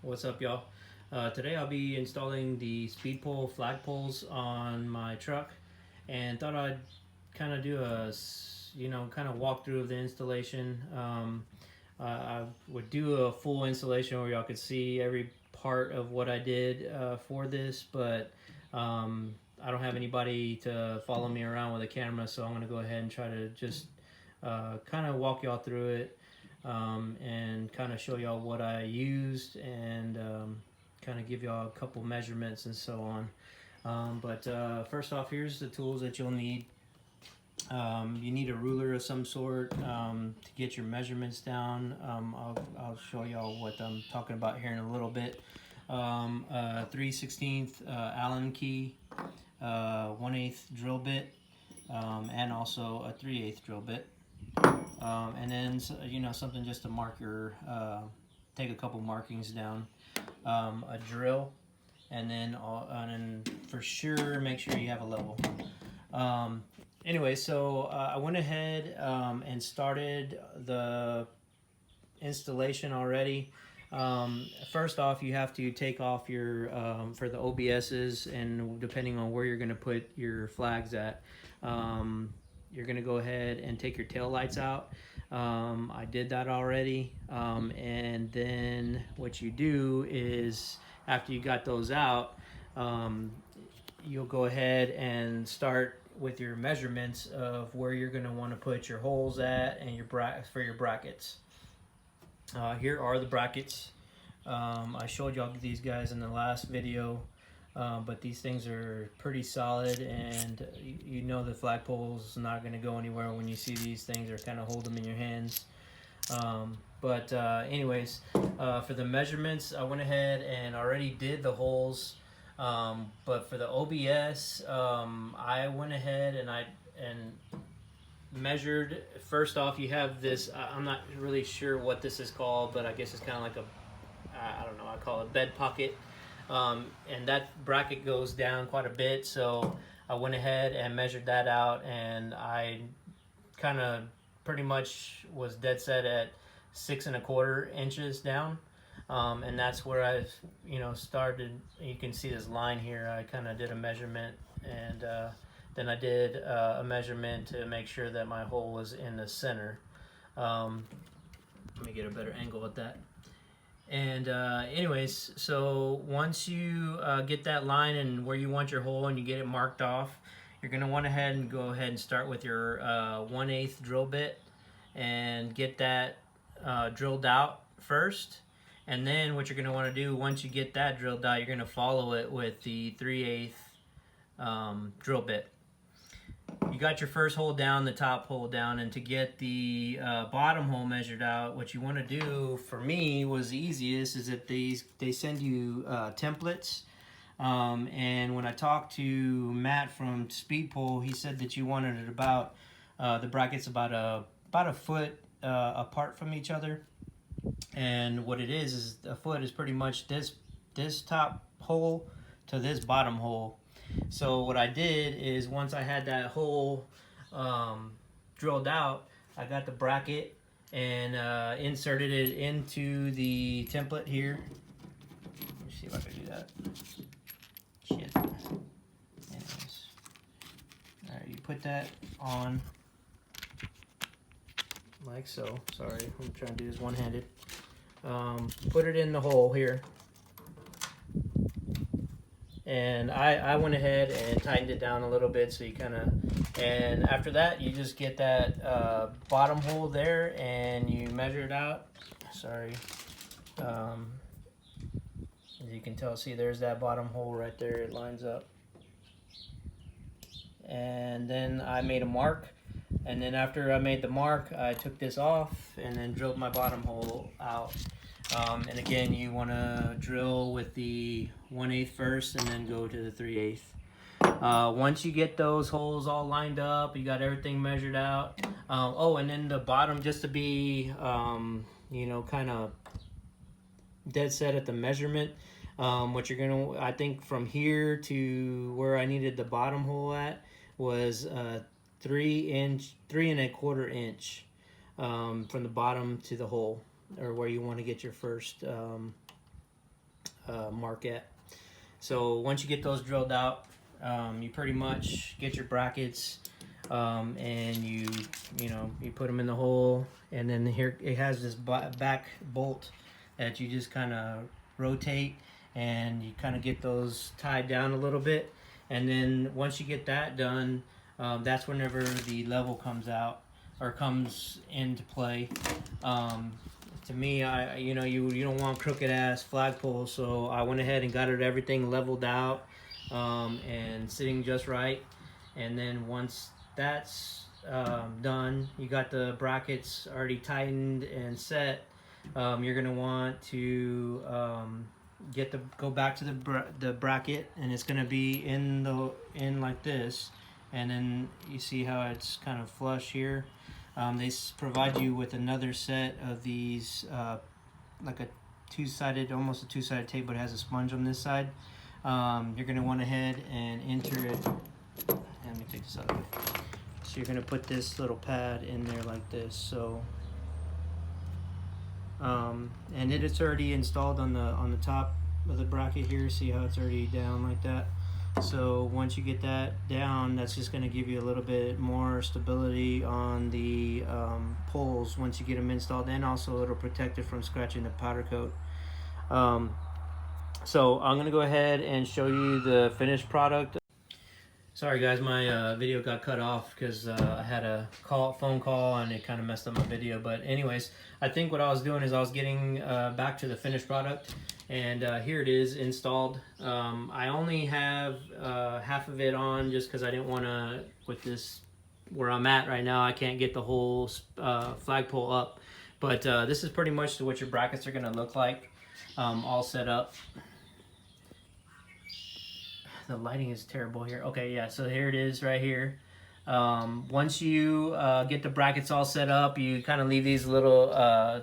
What's up, y'all? Today I'll be installing the speed pole flagpoles on my truck, and thought I'd kind of do kind of walkthrough of the installation. I would do a full installation where y'all could see every part of what I did for this, but I don't have anybody to follow me around with a camera, so I'm going to go ahead and try to just kind of walk y'all through it, and kind of show y'all what I used, and kind of give y'all a couple measurements and so on. But first off, here's the tools that you'll need. You need a ruler of some sort to get your measurements down. I'll show y'all what I'm talking about here in a little bit. 3/16 Allen key, 1/8 drill bit, and also a 3/8 drill bit. And then something just to mark your, take a couple markings down. A drill, and then for sure make sure you have a level. Anyway, so I went ahead and started the installation already. First off, you have to take off your for the OBS's, and depending on where you're going to put your flags at, you're going to go ahead and take your tail lights out. I did that already, and then what you do is, after you got those out, you'll go ahead and start with your measurements of where you're going to want to put your holes at and for your brackets. Here are the brackets. I showed y'all these guys in the last video, but these things are pretty solid, and you know the flagpole's not going to go anywhere when you see these things, or kind of hold them in your hands. Anyways, for the measurements, I went ahead and already did the holes. But for the OBS, I went ahead and measured. First off, you have this, I'm not really sure what this is called, but I guess it's kind of like I don't know, I call it bed pocket. And that bracket goes down quite a bit, so I went ahead and measured that out, and I kind of pretty much was dead set at 6 1/4 inches down. And that's where I started. You can see this line here. I kind of did a measurement, and then I did a measurement to make sure that my hole was in the center. Let me get a better angle at that. And anyways, so once you get that line and where you want your hole and you get it marked off, you're going to want to go ahead and start with your 1/8 drill bit and get that drilled out first. And then what you're going to want to do, once you get that drilled out, you're going to follow it with the 3/8 drill bit. You got your first hole down, the top hole down, and to get the bottom hole measured out, what you want to do, for me, was the easiest, is that they send you templates. And when I talked to Matt from Speedpole, he said that you wanted it about the brackets about a foot apart from each other. And what it is a foot is pretty much this top hole to this bottom hole. So what I did is, once I had that hole drilled out, I got the bracket and inserted it into the template here. Let me see if I can do that. Shit. Anyways. Alright, you put that on like so. Sorry, I'm trying to do this one-handed. Put it in the hole here, and I went ahead and tightened it down a little bit, so you kind of, and after that you just get that bottom hole there and you measure it out. Sorry, as you can tell, see, there's that bottom hole right there, it lines up. And then I made a mark, and then after I made the mark, I took this off and then drilled my bottom hole out. And again, you want to drill with the 1/8 first, and then go to the 3/8. Once you get those holes all lined up, you got everything measured out. Oh, and then the bottom, just to be, kind of dead set at the measurement. What you're gonna, I think from here to where I needed the bottom hole at was 3 1/4 inch from the bottom to the hole, or where you want to get your first mark at. So once you get those drilled out, you pretty much get your brackets, and you put them in the hole, and then here it has this back bolt that you just kind of rotate, and you kind of get those tied down a little bit, and then once you get that done, that's whenever the level comes out or comes into play. To me, you don't want crooked ass flagpole, so I went ahead and got everything leveled out, and sitting just right. And then once that's done, you got the brackets already tightened and set. You're gonna want to go back to the bracket, and it's gonna be in like this, and then you see how it's kind of flush here. They provide you with another set of these, like almost a two-sided tape, but it has a sponge on this side. You're going to want to head and enter it. Let me take this out of the way. So you're going to put this little pad in there like this. So, and it's already installed on the top of the bracket here. See how it's already down like that. So once you get that down, that's just going to give you a little bit more stability on the poles once you get them installed, and also it'll protect it from scratching the powder coat. So I'm going to go ahead and show you the finished product. Sorry guys, my video got cut off because I had a phone call and it kind of messed up my video. But anyways, I think what I was doing is I was getting back to the finished product, and here it is installed. I only have half of it on just because I didn't want to, with this where I'm at right now, I can't get the whole flagpole up. But this is pretty much what your brackets are going to look like, all set up. The lighting is terrible here. Okay, yeah, so here it is right here. Once you get the brackets all set up, you kind of leave these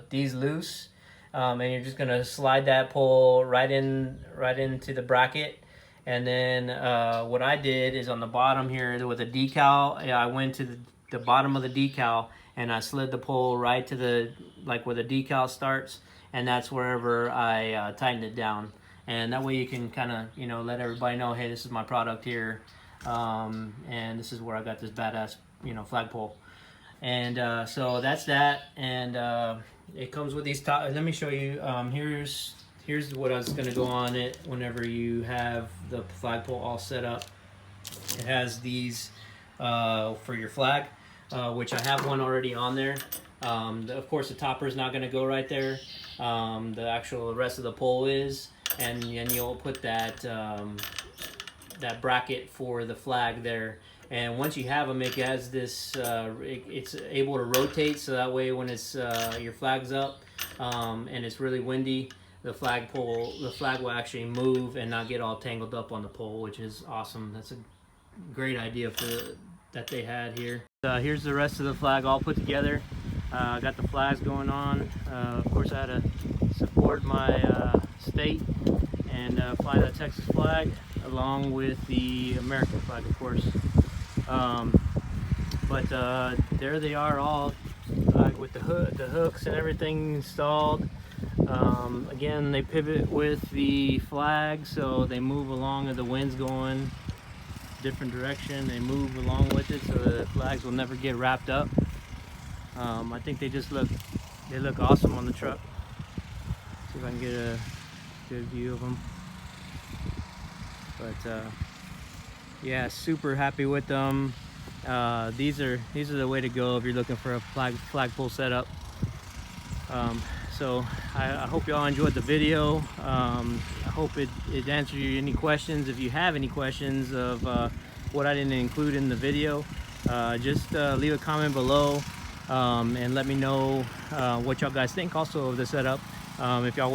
these loose, and you're just gonna slide that pole right into the bracket. And then what I did is on the bottom here with a decal, I went to the bottom of the decal and I slid the pole right to where the decal starts, and that's wherever I tightened it down. And that way you can kind of, let everybody know, hey, this is my product here, and this is where I got this badass, flagpole. And so that's that. And it comes with these top. Let me show you. Here's what I was gonna go on it whenever you have the flagpole all set up. It has these for your flag, which I have one already on there. Of course, the topper is not gonna go right there. The actual rest of the pole is. And you'll put that that bracket for the flag there. And once you have them, it has this. It's able to rotate, so that way when it's your flag's up and it's really windy, the flag will actually move and not get all tangled up on the pole, which is awesome. That's a great idea that they had here. Here's the rest of the flag all put together. I got the flags going on. Of course, I had to support my state and fly the Texas flag along with the American flag, of course. But there they are, all with the hooks and everything installed. Again, they pivot with the flag, so they move along as the wind's going different direction. They move along with it, so the flags will never get wrapped up. I think they look awesome on the truck. See if I can get a good view of them. But yeah, super happy with them. These are the way to go if you're looking for a flagpole setup. So I hope y'all enjoyed the video. I hope it answered you any questions. If you have any questions of what I didn't include in the video, just leave a comment below and let me know what y'all guys think also of the setup. If y'all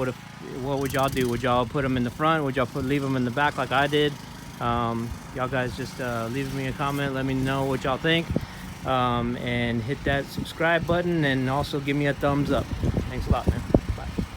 what would y'all do? Would y'all put them in the front? Would y'all leave them in the back like I did? Y'all guys just leave me a comment, let me know what y'all think, and hit that subscribe button, and also give me a thumbs up. Thanks a lot, man.